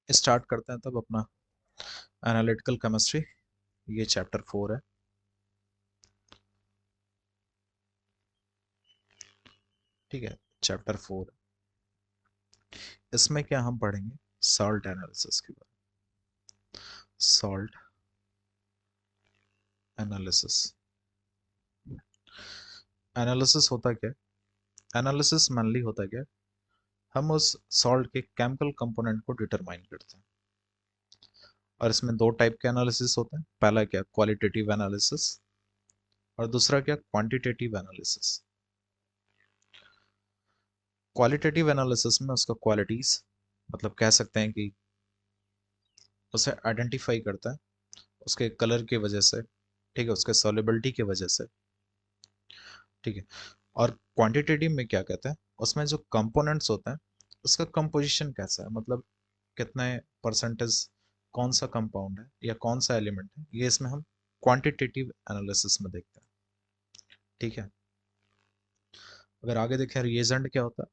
Start करते हैं तब अपना एनालिटिकल केमिस्ट्री। ये चैप्टर 4 है। ठीक है, चैप्टर 4। इसमें क्या हम पढ़ेंगे? सॉल्ट एनालिसिस के बारे में। Salt analysis. एनालिसिस होता क्या? एनालिसिस मेनली होता क्या? हम उस सॉल्ट के केमिकल कंपोनेंट को डिटरमाइन करते हैं। और इसमें दो टाइप के एनालिसिस होते हैं। पहला क्या? Qualitative analysis. और दूसरा क्या? Quantitative analysis. क्वालिटेटिव एनालिसिस में उसका क्वालिटीज, मतलब कह सकते हैं कि उसे आइडेंटिफाई करता है उसके कलर की वजह से, ठीक है, उसके सॉल्युबिलिटी की वजह से। ठीक है। और क्वांटिटेटिव में क्या कहते हैं? उसमें जो कंपोनेंट्स होते हैं उसका कंपोजिशन कैसा है, मतलब कितने परसेंटेज, कौन सा कंपाउंड है या कौन सा एलिमेंट है, ये इसमें हम क्वांटिटेटिव एनालिसिस में देखते हैं। ठीक है। अगर आगे देखें रिएजेंट क्या होता है?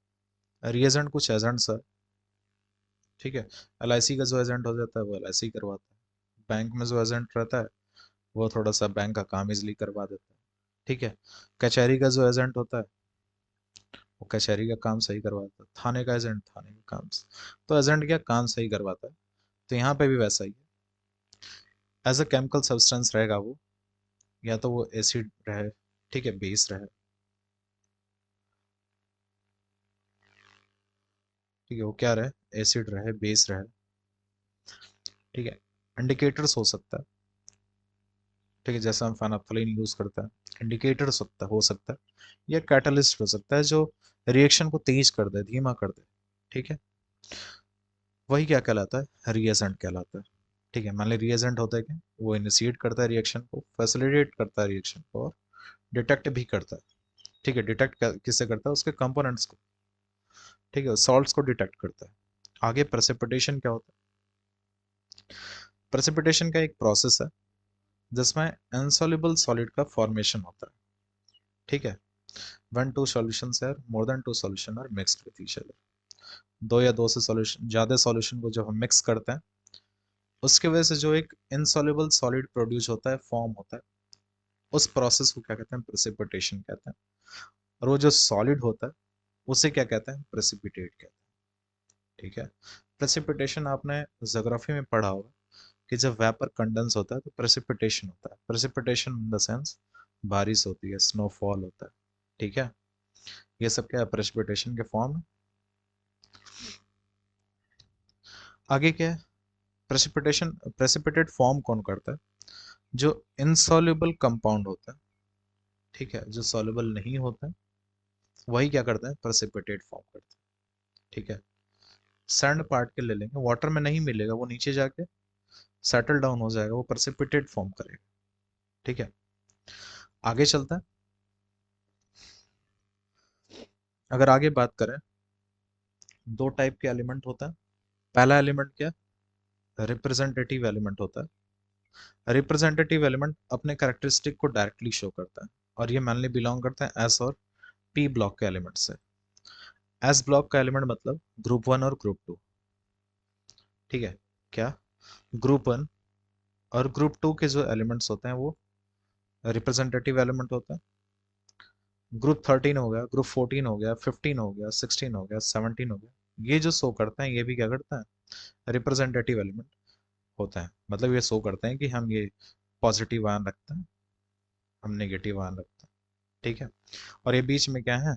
रिएजेंट कुछ एजेंट्स है। ठीक है। एलआईसी का जो एजेंट हो जाता है वो एलआईसी करवाता है। बैंक में जो एजेंट रहता है वो थोड़ा सा बैंक का काम इजली करवा देता है। ठीक है। कचहरी का जो एजेंट होता है वो कचहरी का काम सही करवाता है। थाने का एजेंट थाने का काम तो एजेंट क्या काम सही करवाता है। तो यहाँ पे भी वैसा ही है। एज अ केमिकल सब्सटेंस रहेगा वो, या तो वो एसिड रहे, ठीक है, बेस रहे, ठीक है, वो क्या रहे, एसिड रहे, बेस रहे। ठीक है। इंडिकेटर्स हो सकता है, ठीक है, जैसे हम फेनोल्फथालीन यूज करते हैं, इंडिकेटर्स हो सकता है, या कैटलिस्ट हो सकता है जो रिएक्शन को तेज कर दे, धीमा कर दे। ठीक है। वही क्या कहलाता है? रिएजेंट कहलाता है। ठीक है। मान ली रिएजेंट होता है क्या? वो इनिशिएट करता है रिएक्शन को, फैसिलिटेट करता है रिएक्शन को, और डिटेक्ट भी करता है। ठीक है। डिटेक्ट किससे करता है? उसके कंपोनेंट्स को। ठीक है, सॉल्ट्स को डिटेक्ट करता है। आगे प्रेसिपिटेशन क्या होता है? प्रेसिपिटेशन का एक प्रोसेस है जिसमें इनसॉल्युबल सॉलिड का फॉर्मेशन होता है। ठीक है। when two solutions are more than two solution are mixed with each other, दो या दो से सॉल्यूशन, ज्यादा सॉल्यूशन को जब हम मिक्स करते हैं उसके वजह से जो एक इनसॉल्युबल सॉलिड प्रोड्यूस होता है, फॉर्म होता है, उस प्रोसेस को क्या कहते हैं? प्रेसिपिटेशन कहते हैं। और वो जो सॉलिड होता है उसे क्या कहते हैं? प्रेसिपिटेट कहते हैं। ठीक है। प्रेसिपिटेशन आपने ज्योग्राफी में पढ़ा होगा कि जब वेपर कंडेंस होता है तो प्रेसिपिटेशन होता है। प्रेसिपिटेशन इन द सेंस बारिश होती है, स्नोफॉल होता है। ठीक है। ये सब क्या है? प्रेसिपिटेशन के फॉर्म। आगे क्या है? प्रेसिपिटेशन, प्रेसिपिटेट फॉर्म कौन करता है? जो इनसॉल्युबल कंपाउंड होता है, ठीक है, जो सॉल्युबल नहीं होता है, वही क्या करता है? प्रेसिपिटेट फॉर्म करता है। ठीक है। सैंड पार्टिकल ले लेंगे, वाटर में नहीं मिलेगा, वो नीचे जाके सेटल डाउन हो जाएगा, वो प्रेसिपिटेट फॉर्म करेगा। ठीक है। आगे चलता है। अगर आगे बात करें, दो टाइप के एलिमेंट होता है। पहला एलिमेंट क्या? रिप्रेजेंटेटिव एलिमेंट होता है। रिप्रेजेंटेटिव एलिमेंट अपने कैरेक्टरिस्टिक को डायरेक्टली शो करता है, और ये मेनली बिलोंग करता है एस और पी ब्लॉक के एलिमेंट से। एस ब्लॉक का एलिमेंट मतलब ग्रुप 1 और ग्रुप 2। ठीक है। क्या? ग्रुप 1 और ग्रुप 2 के जो एलिमेंट्स होते हैं वो रिप्रेजेंटेटिव एलिमेंट होता है। ग्रुप 13 हो गया, ग्रुप 14 हो गया, 15 हो गया, 16 हो गया, 17 हो गया, ये जो शो करते हैं ये भी क्या करता है? रिप्रेजेंटेटिव एलिमेंट होता है। मतलब ये शो करते हैं कि हम ये पॉजिटिव आयन रखते हैं, हम नेगेटिव आयन रखते हैं। ठीक है। और ये बीच में क्या है?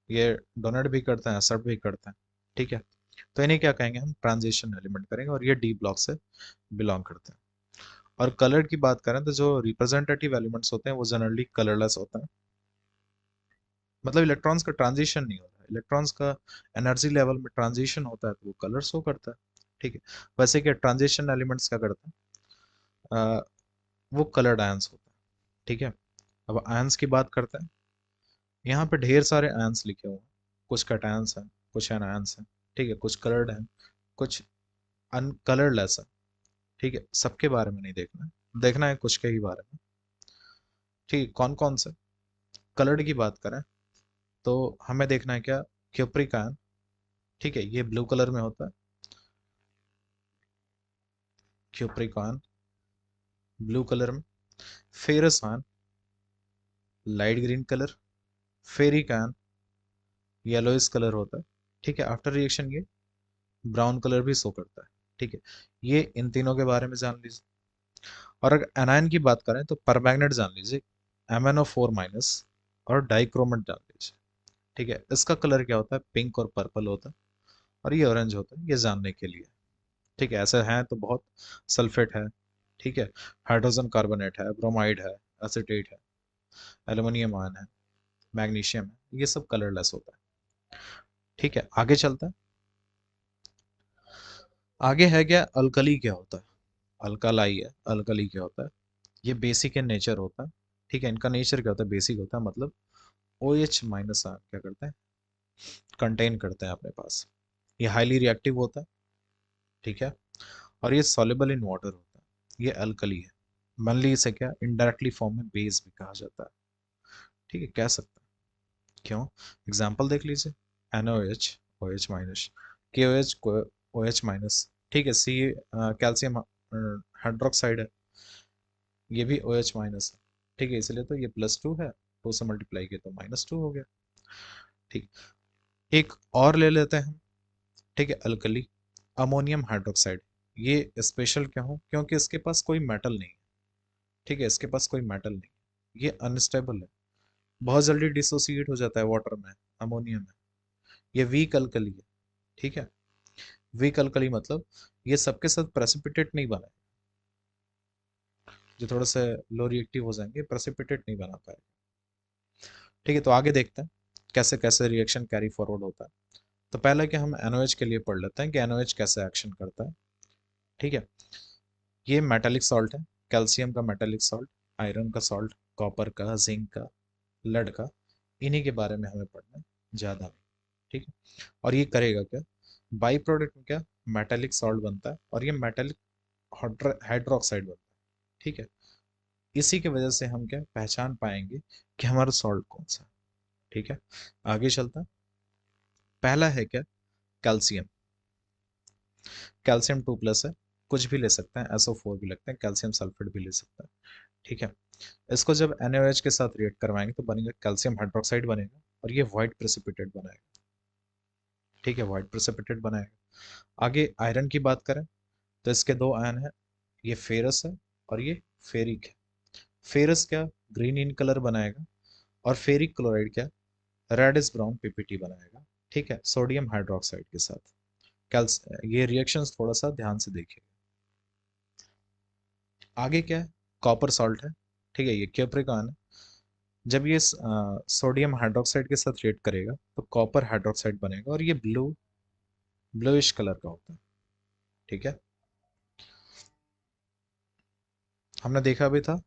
ये डोनेट भी करते हैं, असर्ट भी करते हैं। ठीक है। तो इन्हें क्या कहेंगे? हम ट्रांजिशन एलिमेंट करेंगे, और ये डी ब्लॉक से बिलोंग करते हैं। और कलर की बात करें तो जो रिप्रेजेंटेटिव एलिमेंट्स होते हैं वो जनरली कलरलेस होते हैं। मतलब इलेक्ट्रॉन्स का ट्रांजिशन नहीं होता है, इलेक्ट्रॉन्स का एनर्जी लेवल में ट्रांजिशन होता है तो वो कलर शो करता है। ठीक है। वैसे क्या ट्रांजिशन एलिमेंट्स क्या करते हैं? वो कलर्ड आयंस होते हैं। ठीक है। अब आयंस की बात करते हैं। यहाँ पे ढेर सारे आयंस लिखे हुए हैं। कुछ कैटायंस हैं, कुछ एनायंस हैं। ठीक है। कुछ कलर्ड हैं, कुछ अनकलरलेस है। ठीक है। सबके बारे में नहीं देखना है, देखना है कुछ के ही बारे में। ठीक है। कौन कौन से? कलर्ड की बात करें तो हमें देखना है क्या? Cupric ion. ठीक है, ये ब्लू कलर में होता है। क्यूप्रिक आयन ब्लू कलर में, ferrous ion light green colour, ferric ion येलोइस colour होता है। ठीक है, आफ्टर रिएक्शन ये ब्राउन कलर भी शो करता है। ठीक है, ये इन तीनों के बारे में जान लीजिए। और अगर एनायन की बात करें तो परमैंगनेट जान लीजिए, MnO4 माइनस और डाइक्रोमेट जान लीजिए। ठीक है, इसका कलर क्या होता है, पिंक और पर्पल होता है, और ये ऑरेंज होता है, ये जानने के लिए। ठीक है, ऐसे हैं तो बहुत, सल्फेट है, ठीक है, हाइड्रोजन कार्बोनेट है, ब्रोमाइड है, एसीटेट है, एल्युमिनियम आयन है, मैग्नीशियम है, ये सब कलरलेस होता है। ठीक है, आगे चलता है। आगे है क्या, अल्कली क्या होता है, अल्कालाई है, अल्कली क्या होता है, ये बेसिक इन नेचर होता है। ठीक है, इनका नेचर क्या होता है, बेसिक होता है, मतलब OH माइनस आयन क्या करते हैं, कंटेन करते हैं अपने पास। ये हाईली रिएक्टिव होता है। ठीक है, और ये सॉल्युबल इन वाटर होता है, ये अल्कली है। मनली इसे क्या इनडायरेक्टली फॉर्म में बेस भी कहा जाता है। ठीक है, कह सकते हैं, क्यों, एग्जाम्पल देख लीजिए, NaOH OH minus, KOH OH minus. ठीक है, सी कैल्शियम हाइड्रोक्साइड है, ये भी OH माइनस है। ठीक है, इसलिए तो ये +2 है, 2 से मल्टीप्लाई किया तो -2 हो गया। ठीक, एक और ले लेते हैं हम। ठीक है, अल्कली अमोनियम हाइड्रोक्साइड, ये स्पेशल क्यों हो, क्योंकि इसके पास कोई मेटल नहीं है। ठीक है, इसके पास कोई मेटल नहीं, ये अनस्टेबल है, बहुत जल्दी डिसोसिएट हो जाता है वाटर में, अमोनिया में। ये वीक अल्कली है। ठीक है, वीक अल्कली मतलब ये सबके साथ प्रेसिपिटेट नहीं बना, जो थोड़ा सा लो रिएक्टिव हो जाएंगे, प्रेसिपिटेट नहीं बना पाए। ठीक है, तो आगे देखते हैं कैसे कैसे रिएक्शन कैरी फॉरवर्ड होता है। तो पहले कि हम NOH के लिए पढ़ लेते हैं कि NOH कैसे एक्शन करता है। ठीक है, ये मेटालिक सॉल्ट है, कैल्शियम का मेटालिक सॉल्ट, आयरन का सॉल्ट, कॉपर का, जिंक का, लेड का, इन्हीं के बारे में हमें पढ़ना है, ज़्यादा नहीं। ठीक है, और ये करेगा क्या, बाई प्रोडक्ट में क्या मेटालिक सॉल्ट बनता है, और ये मेटालिक हाइड्रोक्साइड बनता है। ठीक है, इसी की वजह से हम क्या पहचान पाएंगे कि हमारा सॉल्ट कौन सा है। ठीक है, आगे चलता है। पहला है क्या, कैल्शियम, कैल्शियम 2+ है, कुछ भी ले सकते हैं, SO4 भी लगते हैं, कैल्शियम सल्फेट भी ले सकते हैं। ठीक है, इसको जब NaOH के साथ रिएक्ट करवाएंगे तो बनेगा कैल्शियम हाइड्रोक्साइड बनेगा, और ये व्हाइट प्रेसिपिटेट बनाएगा। ठीक है, व्हाइट प्रेसिपिटेट बनाएगा। आगे आयरन की बात करें तो इसके दो आयन है, ये फेरस है और ये फेरिक है। फेरस क्या ग्रीन इन कलर बनाएगा, और फेरिक क्लोराइड क्या रेडिश ब्राउन PPT बनाएगा। ठीक है, सोडियम हाइड्रोक्साइड के साथ। कैल्स ये रिएक्शंस थोड़ा सा ध्यान से देखिए। आगे क्या है, कॉपर सॉल्ट है। ठीक है, ये क्यूप्रिक आयन है, जब ये सोडियम हाइड्रोक्साइड के साथ रिएक्ट करेगा तो कॉपर हाइड्रोक्साइड बनेगा, और ये ब्लूइश कलर का होता है। ठीक है, हमने देखा भी था।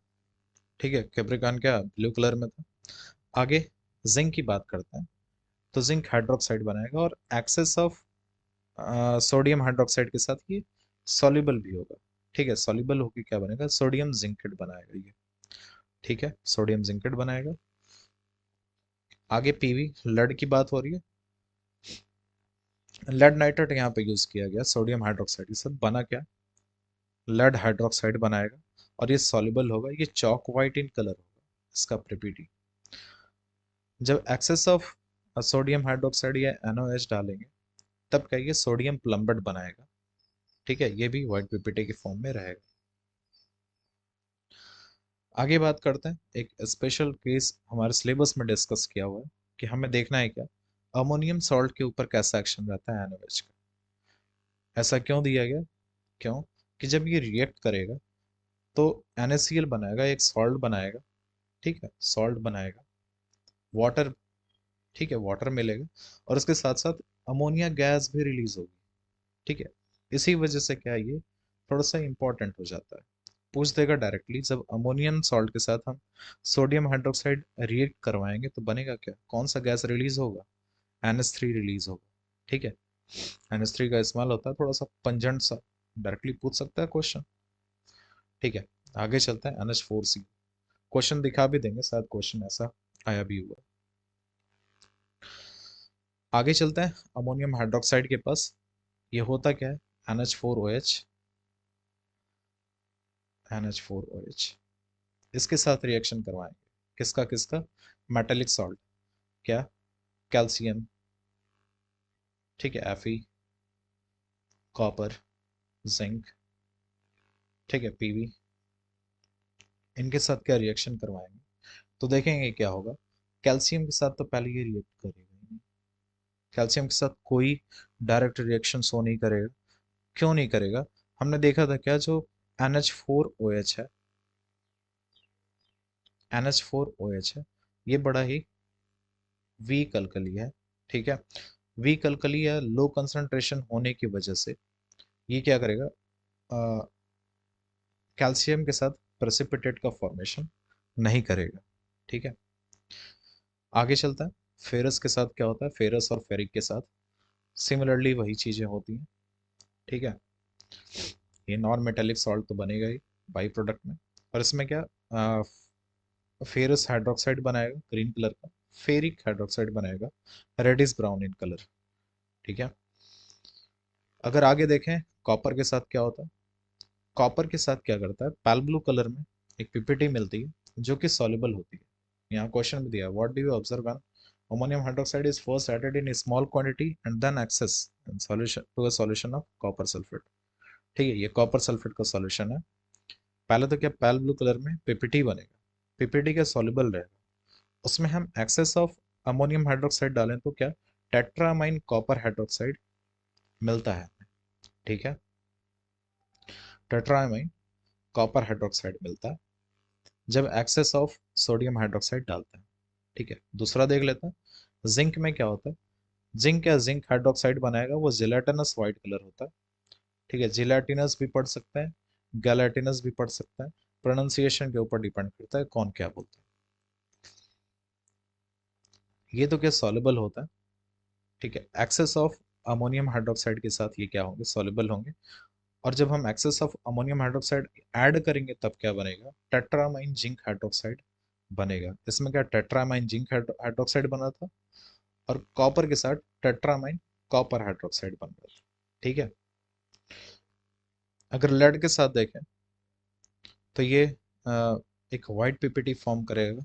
ठीक है, कैप्रिकॉन क्या ब्लू कलर में था। आगे जिंक की बात करते हैं, तो जिंक हाइड्रोक्साइड बनाएगा, और एक्सेस ऑफ सोडियम हाइड्रोक्साइड के साथ ये सॉल्युबल भी होगा। ठीक है, सॉल्युबल होकर क्या बनेगा, सोडियम जिंकेट बनाएगा ये। ठीक है, सोडियम जिंकेट बनाएगा। आगे पीवी लेड की बात हो रही है, लेड नाइट्रेट यहाँ पे यूज किया गया सोडियम हाइड्रोक्साइड के साथ, बना क्या लेड हाइड्रोक्साइड बनाएगा, और ये सॉल्युबल होगा, ये चॉक वाइट इन कलर होगा इसका प्रीपीटी। जब एक्सेस ऑफ सोडियम हाइड्रोक्साइड या NaOH डालेंगे तब क्या ये सोडियम प्लम्बेट बनाएगा। ठीक है, ये भी व्हाइट पीपीटी के फॉर्म में रहेगा। आगे बात करते हैं, एक स्पेशल केस हमारे सिलेबस में डिस्कस किया हुआ है कि हमें देखना है क्या अमोनियम सॉल्ट के ऊपर कैसा एक्शन रहता है NaOH का। ऐसा क्यों दिया गया, क्यों कि जब ये रिएक्ट करेगा तो NaCl बनाएगा, एक सॉल्ट बनाएगा। ठीक है, सॉल्ट बनाएगा, वाटर, ठीक है, वाटर मिलेगा, और उसके साथ साथ अमोनिया गैस भी रिलीज होगी। ठीक है, इसी वजह से क्या ये थोड़ा सा इंपॉर्टेंट हो जाता है। पूछ देगा डायरेक्टली, जब अमोनियम सॉल्ट के साथ हम सोडियम हाइड्रोक्साइड रिएक्ट करवाएंगे तो बनेगा क्या, कौन सा गैस रिलीज होगा, NH3 रिलीज होगा। ठीक है, NH3 का इस्तेमाल होता है, थोड़ा सा पंजेंट सा, डायरेक्टली पूछ सकता है क्वेश्चन। ठीक है, आगे चलते हैं, NH4C क्वेश्चन दिखा भी देंगे, शायद क्वेश्चन ऐसा आया भी हुआ। आगे चलते हैं अमोनियम हाइड्रोक्साइड के पास, ये होता क्या है NH4OH, NH4OH, इसके साथ रिएक्शन करवाएंगे, किसका किसका, मेटेलिक सॉल्ट, क्या, कैल्शियम, ठीक है, Fe, कॉपर, जिंक, ठीक है, Pb, इनके साथ क्या रिएक्शन करवाएंगे, तो देखेंगे क्या होगा। कैल्शियम के साथ तो पहले ये रिएक्ट करेगा ही नहीं, कैल्शियम के साथ कोई डायरेक्ट रिएक्शन शो नहीं करेगा। क्यों नहीं करेगा, हमने देखा था क्या, जो NH4OH है, NH4OH है, ये बड़ा ही वीक अल्कली है, ठीक है। वीक अल्कली या लो कंसंट्रेशन होने की वजह से ये क्या करेगा, कैल्शियम के साथ प्रेसिपिटेट का फॉर्मेशन नहीं करेगा, ठीक है। आगे चलता है, फेरस के साथ क्या होता है, फेरस और फेरिक के साथ सिमिलरली वही चीजें होती हैं, ठीक है। ये नॉन मेटेलिक सॉल्ट तो बनेगा ही बाई प्रोडक्ट में, और इसमें क्या, फेरस हाइड्रोक्साइड बनाएगा ग्रीन कलर का, फेरिक हाइड्रोक्साइड बनाएगा रेडिश ब्राउन इन कलर, ठीक है। अगर आगे देखें, कॉपर के साथ क्या होता है, कॉपर के साथ क्या करता है, पैल ब्लू कलर में एक पीपीटी मिलती है जो कि सॉल्युबल होती है। यहाँ क्वेश्चन भी दिया, what do you observe when ammonium hydroxide is first added in small quantity and then excess in solution to a solution of copper sulphate, ठीक है। ये कॉपर सल्फेट का सॉल्यूशन है। पहले तो क्या, पैल ब्लू कलर में पीपीटी बनेगा, पीपीटी का सॉल्युबल रहेगा, उसमें हम एक्सेस ऑफ अमोनियम हाइड्रोक्साइड डालें तो क्या, टेट्रामाइन कॉपर हाइड्रोक्साइड मिलता है, ठीक है। टेट्रामाइन कॉपर हाइड्रोक्साइड मिलता है जब एक्सेस ऑफ सोडियम हाइड्रोक्साइड डालते हैं, ठीक है। दूसरा देख लेते हैं, जिंक में क्या होता है, जिंक या जिंक हाइड्रोक्साइड बनाएगा, वो जिलेटिनस व्हाइट कलर होता है, ठीक है। जिलेटिनस भी पढ़ सकते हैं, गैलेटिनस भी पढ़ सकते हैं, प्रोनाउंसिएशन के ऊपर डिपेंड करता है कौन क्या बोलता है। ये तो क्या सॉल्युबल होता है, ठीक है। एक्सेस ऑफ अमोनियम हाइड्रोक्साइड के साथ ये क्या होंगे, सॉल्युबल होंगे। और जब हम excess of ammonium hydroxide add करेंगे तब क्या बनेगा, टेट्रामाइन जिंक हाइड्रोक्साइड बनेगा। इसमें क्या, टेट्रामाइन जिंक हाइड्रोक्साइड बना था, और कॉपर के साथ टेट्रामाइन कॉपर हाइड्रोक्साइड बन रहा था, ठीक है। अगर लेड के साथ देखें तो ये एक वाइट पीपीटी फॉर्म करेगा,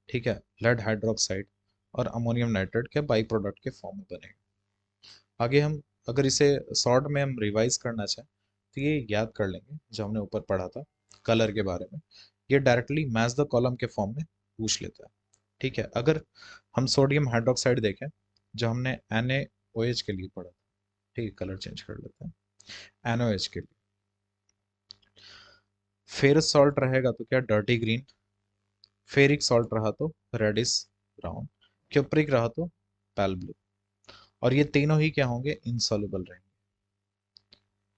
ठीक है। लेड हाइड्रोक्साइड और अमोनियम नाइट्रेट के बाई प्रोडक्ट के फॉर्म में बनेगा। आगे हम अगर इसे शॉर्ट में हम रिवाइज करना चाहें तो ये याद कर लेंगे जो हमने ऊपर पढ़ा था कलर के बारे में, ये डायरेक्टली मैच द कॉलम के फॉर्म में पूछ लेता है, ठीक है। अगर हम सोडियम हाइड्रोक्साइड देखें जो हमने NaOH के लिए पढ़ा था, ठीक है, कलर चेंज कर लेते हैं, NaOH के लिए फेरस सॉल्ट रहेगा तो क्या, डर्टी ग्रीन, फेरिक सॉल्ट रहा तो रेडिश ब्राउन, क्यूप्रिक रहा तो पैल ब्लू। और ये तीनों ही क्या होंगे, इनसॉल्युबल रहेंगे।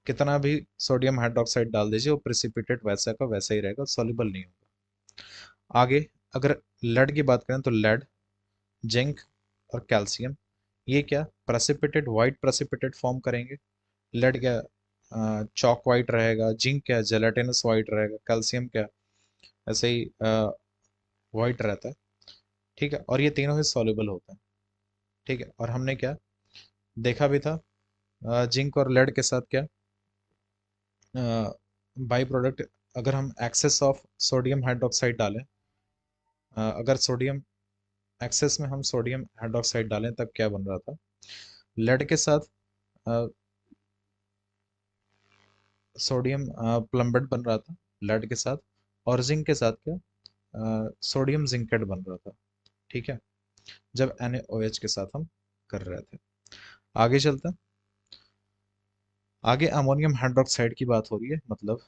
कितना भी सोडियम हाइड्रोक्साइड डाल दीजिए वो प्रेसिपिटेट वैसा का वैसा ही रहेगा, सॉल्युबल नहीं होगा। आगे अगर लेड की बात करें तो लेड, जिंक और कैल्शियम, ये क्या, प्रेसिपिटेट वाइट प्रेसिपिटेट फॉर्म करेंगे। लेड क्या, चॉक वाइट रहेगा, जिंक क्या, जेलाटिनस वाइट रहेगा, कैल्शियम क्या, ऐसे ही वाइट रहता है, ठीक है। और ये तीनों ही सॉल्युबल होते हैं, ठीक है। और हमने क्या देखा भी था, जिंक और लेड के साथ क्या, बाई प्रोडक्ट, अगर हम एक्सेस ऑफ सोडियम हाइड्रोक्साइड डालें, अगर सोडियम एक्सेस में हम सोडियम हाइड्रोक्साइड डालें तब क्या बन रहा था, लेड के साथ सोडियम प्लम्बेट बन रहा था लेड के साथ, और जिंक के साथ क्या, सोडियम जिंकेट बन रहा था, ठीक है, जब NaOH के साथ हम कर रहे थे। आगे चलते हैं, आगे अमोनियम हाइड्रोक्साइड की बात हो रही है, मतलब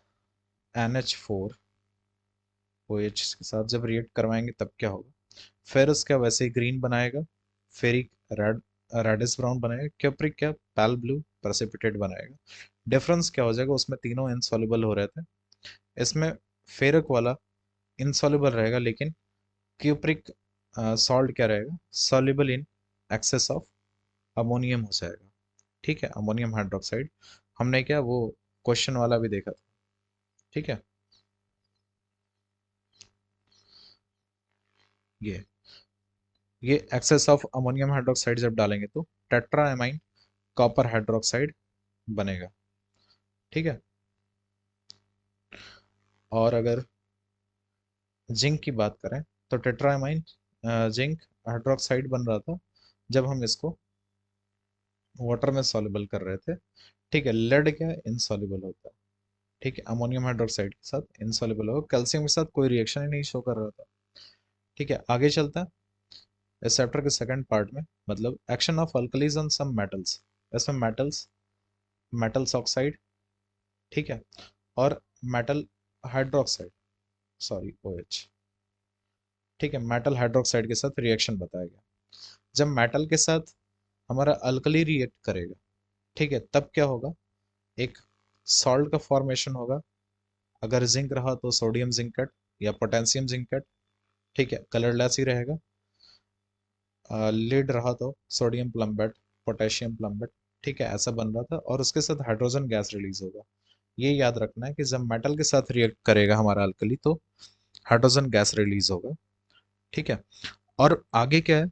NH4OH के साथ जब रिएक्ट करवाएंगे तब क्या होगा, फेरस क्या वैसे ही ग्रीन बनाएगा, फेरिक रेड, रेडिश ब्राउन बनाएगा, क्यूप्रिक क्या पैल ब्लू प्रेसिपिटेट बनाएगा। डिफरेंस क्या हो जाएगा, उसमें तीनों इनसॉल्युबल हो रहे थे, इसमें फेरिक वाला इनसॉल्युबल रहेगा, लेकिन क्यूप्रिक सॉल्ट क्या रहेगा, soluble in excess of ammonium हो जाएगा, ठीक है। अमोनियम हाइड्रोक्साइड हमने क्या वो क्वेश्चन वाला भी देखा था, ठीक है। ये ये एक्सेस ऑफ अमोनियम हाइड्रोक्साइड जब डालेंगे तो टेट्राएमाइन कॉपर हाइड्रोक्साइड बनेगा, ठीक है। और अगर जिंक की बात करें तो टेट्रामाइन जिंक हाइड्रोक्साइड बन रहा था जब हम इसको वाटर में सॉल्युबल कर रहे थे। ठीक है, लेड क्या है, इनसॉल्युबल होता है। ठीक है, अमोनियम हाइड्रोक्साइड के साथ इनसॉल्युबल होगा, कैल्शियम के साथ कोई रिएक्शन ही नहीं शो कर रहा था। ठीक है, आगे चलता है इस चैप्टर के सेकंड पार्ट में, मतलब action of alkalis on some metals. इसमें मेटल्स ऑक्साइड, ठीक है, और मेटल हाइड्रोक्साइड, सॉरी OH, ठीक है, मेटल हाइड्रोक्साइड के साथ रिएक्शन बताया गया। जब मेटल के साथ हमारा अल्कली रिएक्ट करेगा, ठीक है, तब क्या होगा, एक सॉल्ट का फॉर्मेशन होगा। अगर जिंक रहा तो सोडियम जिंकेट या पोटेशियम जिंकेट, ठीक है, कलरलेस ही रहेगा। लीड रहा तो सोडियम प्लम्बेट, पोटेशियम प्लम्बेट, ठीक है, ऐसा बन रहा था, और उसके साथ हाइड्रोजन गैस रिलीज होगा। ये याद रखना है कि जब मेटल के साथ रिएक्ट करेगा हमारा अल्कली तो हाइड्रोजन गैस रिलीज होगा। ठीक है, और आगे क्या है,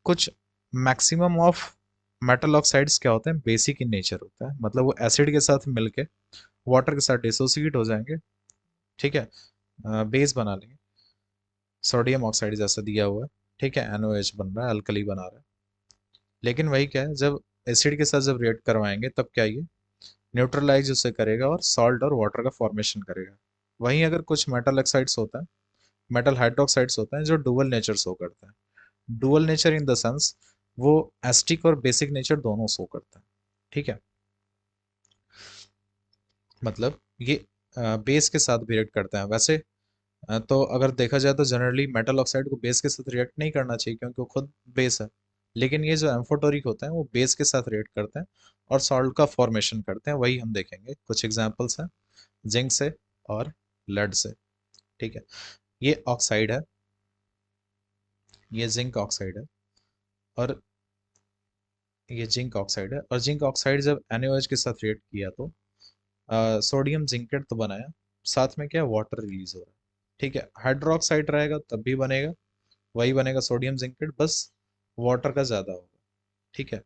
कुछ मैक्सिमम ऑफ मेटल ऑक्साइड्स क्या होते हैं, बेसिक इन नेचर होता है, मतलब वो एसिड के साथ मिलके वाटर के साथ डिसोसिएट हो जाएंगे। ठीक है, बेस बना लेंगे, सोडियम ऑक्साइड जैसा दिया हुआ है। ठीक है, NOH बन रहा है, अल्कली बना रहा है। लेकिन वही क्या है, जब एसिड के साथ जब रिएक्ट करवाएंगे तब क्या ये न्यूट्रलाइज उसे करेगा और सॉल्ट और वाटर का फॉर्मेशन करेगा। वहीं अगर कुछ मेटल ऑक्साइड्स होता है, मेटल हाइड्रोक्साइड्स होते हैं जो डुअल नेचर शो करते हैं। Dual nature in the sense वो एसिटिक और बेसिक नेचर दोनों शो करते हैं। ठीक है, मतलब ये बेस के साथ भी रिएक्ट करते हैं। वैसे तो अगर देखा जाए तो जनरली मेटल ऑक्साइड को बेस के साथ रिएक्ट नहीं करना चाहिए क्योंकि वो खुद बेस है। लेकिन ये जो एम्फोटोरिक होते हैं वो बेस के साथ रिएक्ट करते हैं और सॉल्ट का फॉर्मेशन करते हैं, वही हम देखेंगे। कुछ एग्जांपल्स हैं जिंक से और लेड से। ठीक है, ये ऑक्साइड है, ये जिंक ऑक्साइड है, और ये जिंक ऑक्साइड है, और जिंक ऑक्साइड जब NaOH के साथ रिएक्ट किया तो सोडियम जिंकेट तो बनाया, साथ में क्या वाटर रिलीज हो रहा है। ठीक है, हाइड्रोक्साइड रहेगा तब भी बनेगा, वही बनेगा सोडियम जिंकेट, बस वाटर का ज्यादा होगा। ठीक है,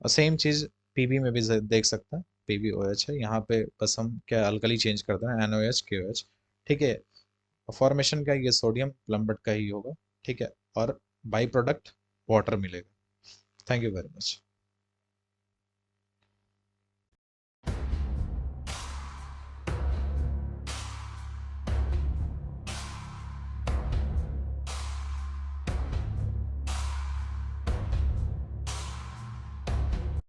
और सेम चीज पीबी में भी देख सकते हैं, PbOH है, यहाँ पे बस हम क्या अल्कली चेंज करते हैं, NaOH KOH। ठीक है, फॉर्मेशन का ये सोडियम प्लम्बेट का ही होगा। ठीक है, और बाई प्रोडक्ट वाटर मिलेगा। Thank you very much.